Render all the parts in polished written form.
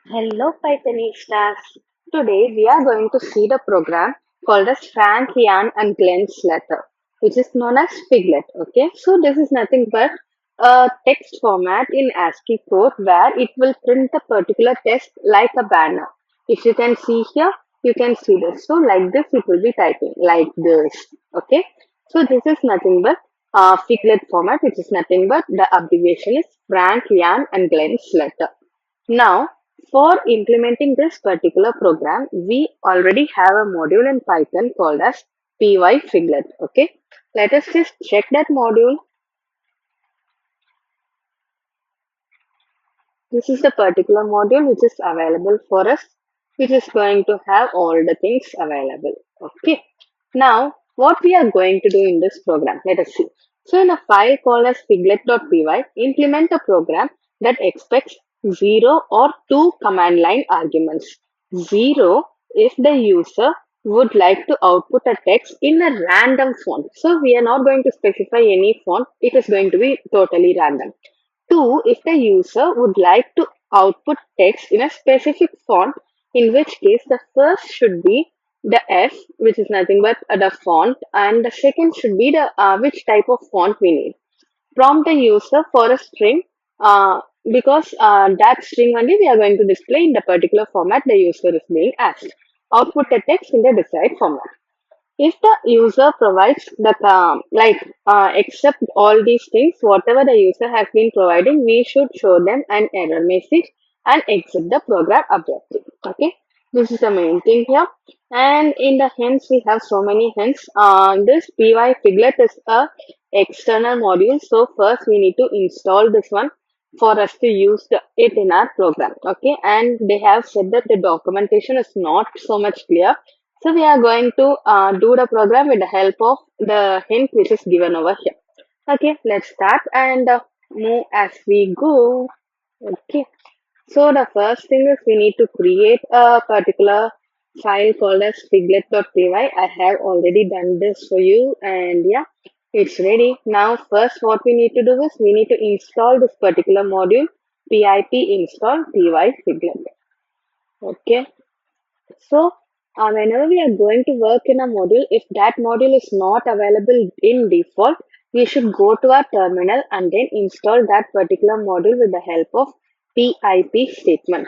Hello Pythonistas. Today we are going to see the program called as Frank, Jan and Glen's letter, which is known as Figlet. Okay, so this is nothing but a text format in ASCII code where it will print the particular text like a banner. If you can see here, you can see this. So like this, it will be typing like this. Okay, so this is nothing but Figlet format, which is nothing but the abbreviation is Frank, Jan and Glen's letter. Now, for implementing this particular program, we already have a module in Python called as py-figlet. Okay, let us just check that module. This is the particular module which is available for us, which is going to have all the things available. Okay, now what we are going to do in this program, let us see. So, in a file called as figlet.py, implement a program that expects 0 or 2 command line arguments. 0 if the user would like to output a text in a random font. So, we are not going to specify any font, it is going to be totally random. Two, if the user would like to output text in a specific font, in which case the first should be the F, which is nothing but the font, and the second should be the which type of font we need. Prompt the user for a string because that string only we are going to display in the particular format the user is being asked. Output the text in the desired format. If the user provides the accept all these things, whatever the user has been providing, we should show them an error message and exit the program abruptly. Okay, this is the main thing here. And in the hints, we have so many hints. This py figlet is a external module, so first we need to install this one for us to use it in our program. Okay, and they have said that the documentation is not so much clear, so we are going to do the program with the help of the hint which is given over here. Okay, let's start and move as we go. Okay, so the first thing is we need to create a particular file called as figlet.py. I have already done this for you and yeah, it's ready. Now first what we need to do is we need to install this particular module pip install py figlet. Okay, so, whenever we are going to work in a module, if that module is not available in default, we should go to our terminal and then install that particular module with the help of pip statement.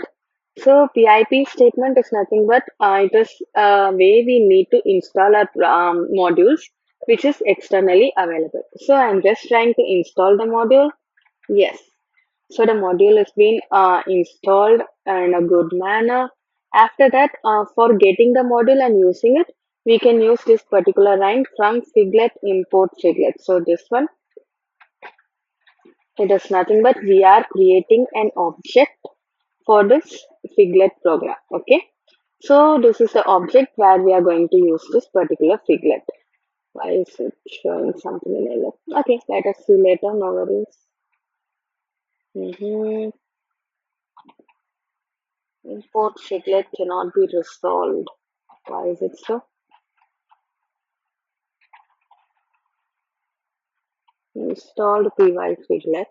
So, pip statement is nothing but it is a way we need to install our modules which is externally available. So, I'm just trying to install the module. Yes. So the module is being installed in a good manner. After that, for getting the module and using it, we can use this particular line from figlet import figlet. So this one, it is nothing but we are creating an object for this figlet program. Okay. So this is the object where we are going to use this particular figlet. Why is it showing something in yellow? Okay, let us see later. No worries. Mhm. Import figlet cannot be resolved. Why is it so? Installed py figlet.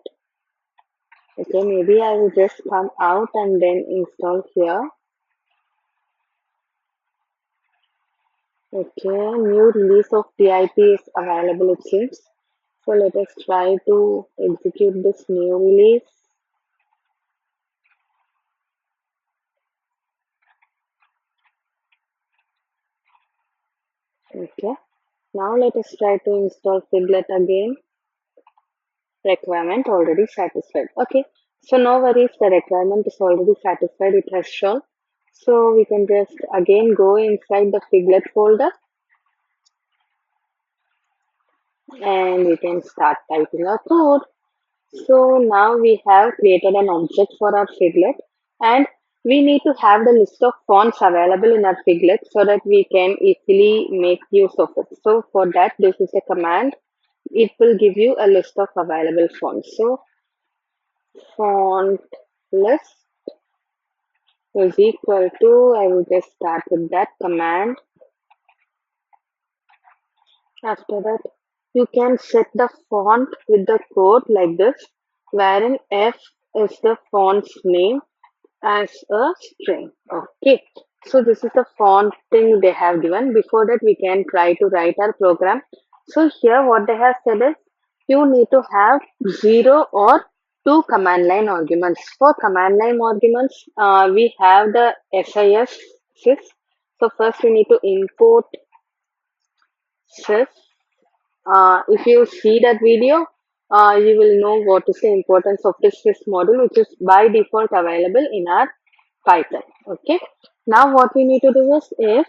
Okay, maybe I will just come out and then install here. Okay, new release of PIP is available it seems. So let us try to execute this new release. Okay, now let us try to install figlet again. Requirement already satisfied. Okay, so no worries, the requirement is already satisfied, it has shown. So we can just again go inside the figlet folder and we can start typing our code. So now we have created an object for our figlet and we need to have the list of fonts available in our figlet so that we can easily make use of it. So for that, this is a command. It will give you a list of available fonts. So font list is equal to, I will just start with that command. After that, you can set the font with the code like this, wherein F is the font's name as a string. Okay. So this is the font thing they have given. Before that, we can try to write our program. So here what they have said is you need to have 0 or 2 command line arguments. For command line arguments, we have the sys. So first we need to import sys. If you see that video, you will know what is the importance of this sys module, which is by default available in our Python. Okay. Now what we need to do is if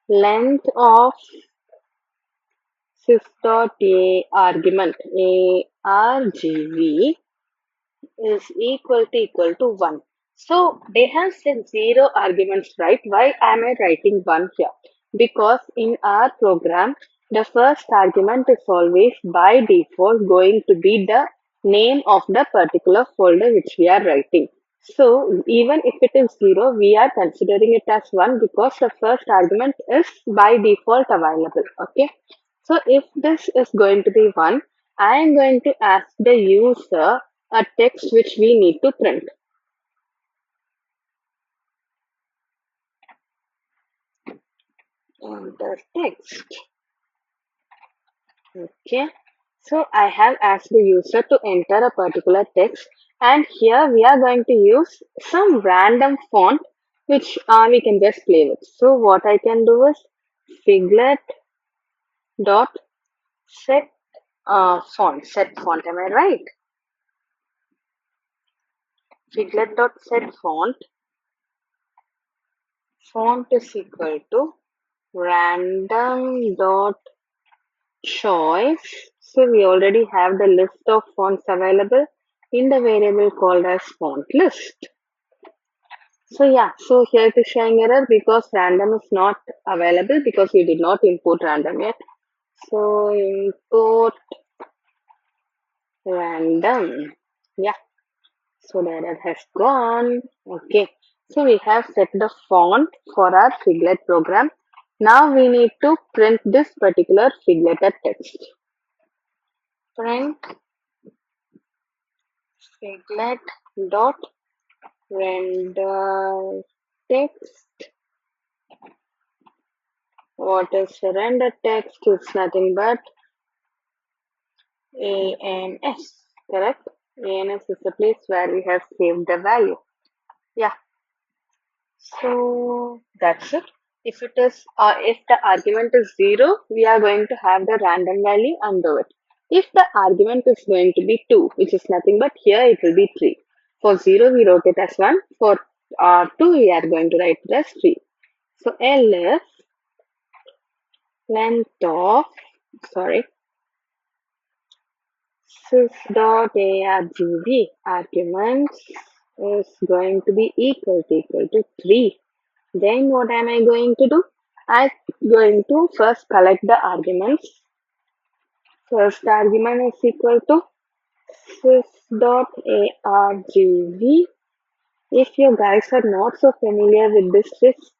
length of sys.a argument argv is equal to 1. So they have said 0 arguments, right? Why am I writing 1 here? Because in our program, the first argument is always by default going to be the name of the particular folder which we are writing. So even if it is 0, we are considering it as 1 because the first argument is by default available. Okay. So if this is going to be 1, I am going to ask the user a text which we need to print. Enter text. Okay. So I have asked the user to enter a particular text, and here we are going to use some random font which we can just play with. So what I can do is figlet dot set set font. Am I right? Figlet dot set font is equal to random dot choice. So we already have the list of fonts available in the variable called as font list. So yeah, so here it is showing error because random is not available because we did not import random yet. So import random. Yeah, so the error has gone. Okay, so we have set the font for our Figlet program. Now we need to print this particular Figleted text. Print Figlet dot render text. What is render text? It's nothing but ANS, correct? ANS is the place where we have saved the value. Yeah, so that's it. If the argument is 0, we are going to have the random value under it. If the argument is going to be 2, which is nothing but here it will be 3. For 0, we wrote it as 1. For 2, we are going to write it as 3. So ls length of, sorry, sys.argv arguments is going to be equal to 3. Then what am I going to do? I'm going to first collect the arguments. First argument is equal to sys.argv. If you guys are not so familiar with this sys,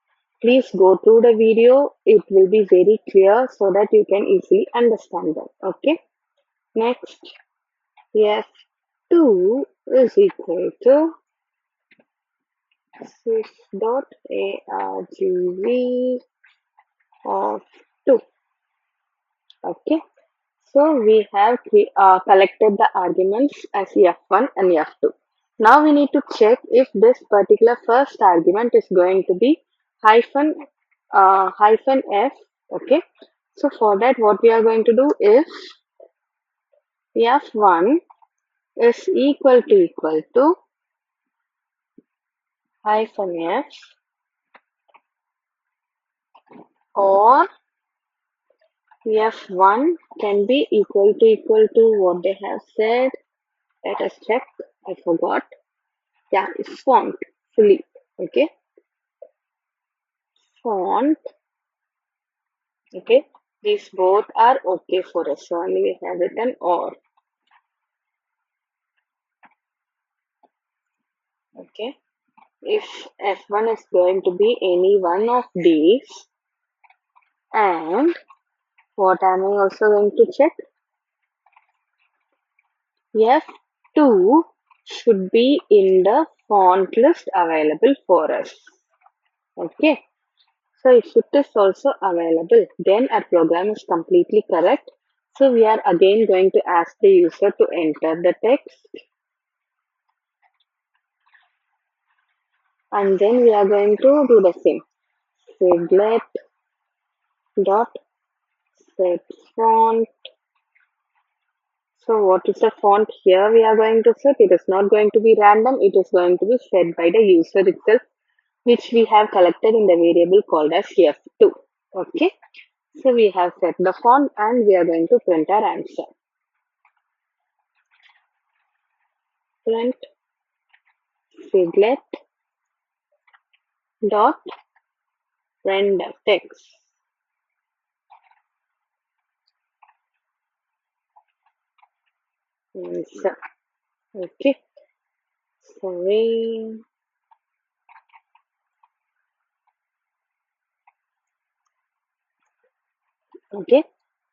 please go through the video. It will be very clear so that you can easily understand them. Okay. Next, f2 is equal to sys.argv of 2. Okay. So we have collected the arguments as f1 and f2. Now we need to check if this particular first argument is going to be hyphen f. Okay. So for that, what we are going to do is f1 is equal to hyphen f, or f1 can be equal to what they have said. Let us check. I forgot. Yeah, it's font fully. Okay. Font. Okay. These both are okay for us. So only we have written or. Okay. If f1 is going to be any one of these, and what am I also going to check? f2 should be in the font list available for us. Okay. So if it is also available, then our program is completely correct. So we are again going to ask the user to enter the text, and then we are going to do the same. Siglet dot set font. So what is the font here we are going to set? It is not going to be random. It is going to be set by the user itself, which we have collected in the variable called as f2. Okay. So we have set the font and we are going to print our answer. Print Siglet dot render text. Answer. Okay. Sorry. Okay.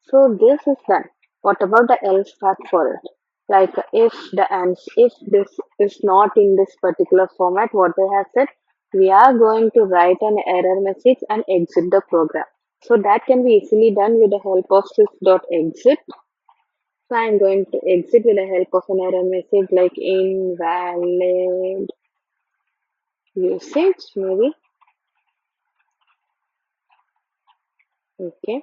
So this is done. What about the else part for it? Like if this is not in this particular format, what they have said, we are going to write an error message and exit the program. So that can be easily done with the help of sys.exit. So I'm going to exit with the help of an error message like invalid usage, maybe. Okay.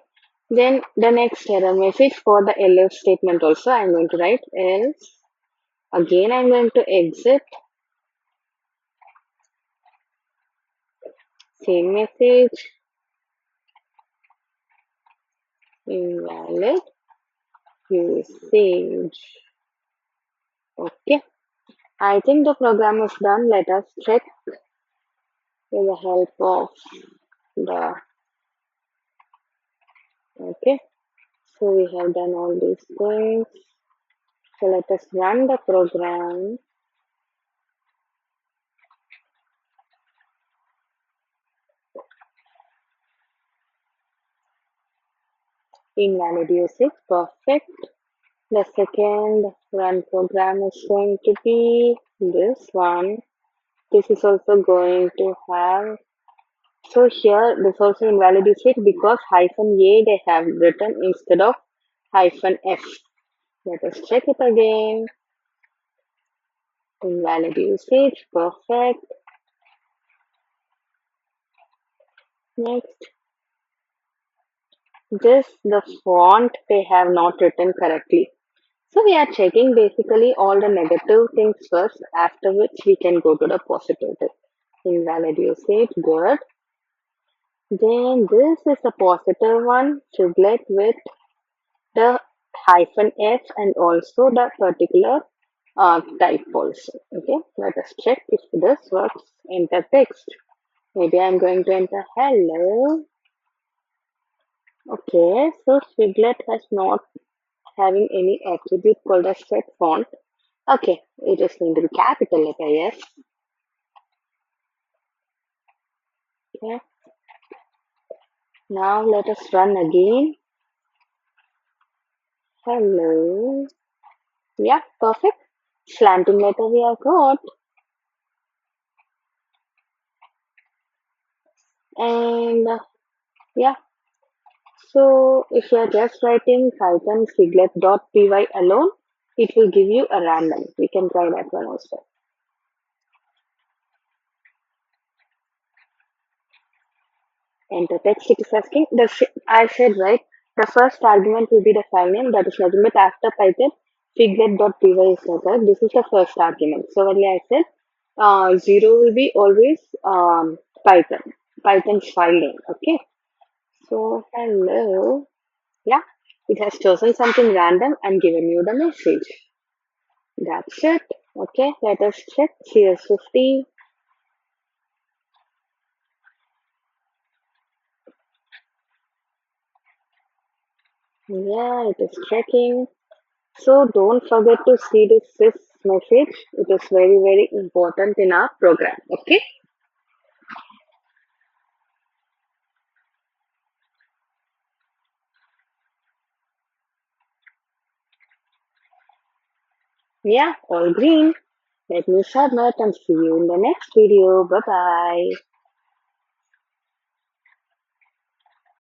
Then the next error message for the else statement also I'm going to write else. Again I'm going to exit. Same message. Invalid usage. Okay. I think the program is done. Let us check with the help of the okay. So we have done all these things. So let us run the program. Invalid usage. Perfect. The second run program is going to be this one. This is also going to have, so here this also invalid usage because hyphen A they have written instead of hyphen F. Let us check it again. Invalid usage. Perfect. Next. This, the font they have not written correctly. So we are checking basically all the negative things first, after which we can go to the positive. Invalid usage, good. Then this is a positive one, triplet with the hyphen F and also the particular type also. Okay, let us check if this works. Enter text. Maybe I'm going to enter hello. Okay, so Swiglet has not having any attribute called as set font. Okay, it is going to be capital letter, yes. Okay, now let us run again. Hello. Yeah, perfect. Slanting letter we have got. And yeah, so if you are just writing Python siglet.py alone, it will give you a random. We can try that one also. Enter text it is asking. I said right, the first argument will be the file name, that is nothing but after Python siglet.py is correct. This is the first argument. So only I said 0 will be always Python's file name. Okay. So hello. Yeah, it has chosen something random and given you the message. That's it. Okay, let us check CS50. Yeah, it is checking. So don't forget to see this message. It is very, very important in our program. Okay. Yeah, all green. Let me submit and see you in the next video. Bye bye.